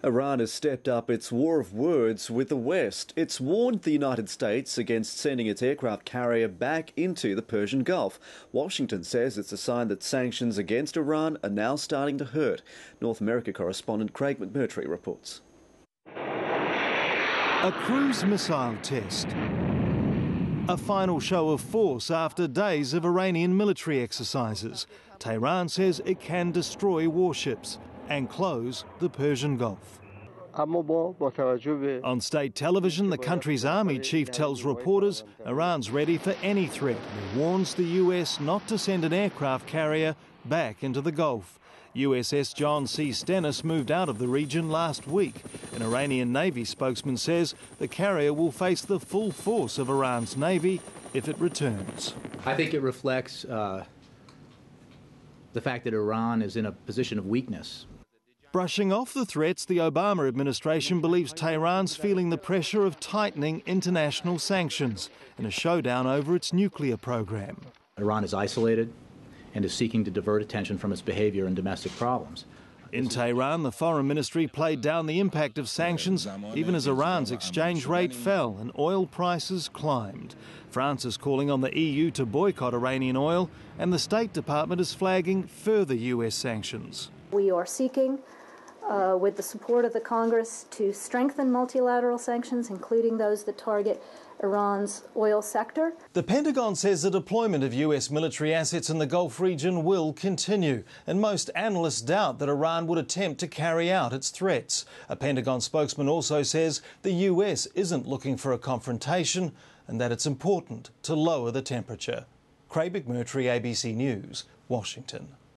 Iran has stepped up its war of words with the West. It's warned the United States against sending its aircraft carrier back into the Persian Gulf. Washington says it's a sign that sanctions against Iran are now starting to hurt. North America correspondent Craig McMurtry reports. A cruise missile test. A final show of force after days of Iranian military exercises. Tehran says it can destroy warships and close the Persian Gulf. On state television, the country's army chief tells reporters Iran's ready for any threat. He warns the US not to send an aircraft carrier back into the Gulf. USS John C. Stennis moved out of the region last week. An Iranian Navy spokesman says the carrier will face the full force of Iran's Navy if it returns. I think it reflects the fact that Iran is in a position of weakness. Brushing off the threats, the Obama administration believes Tehran's feeling the pressure of tightening international sanctions in a showdown over its nuclear program. Iran is isolated and is seeking to divert attention from its behavior and domestic problems. In Tehran, the foreign ministry played down the impact of sanctions even as Iran's exchange rate fell and oil prices climbed. France is calling on the EU to boycott Iranian oil, and the State Department is flagging further US sanctions. We are seeking, with the support of the Congress, to strengthen multilateral sanctions, including those that target Iran's oil sector. The Pentagon says the deployment of US military assets in the Gulf region will continue, and most analysts doubt that Iran would attempt to carry out its threats. A Pentagon spokesman also says the US isn't looking for a confrontation and that it's important to lower the temperature. Craig McMurtry, ABC News, Washington.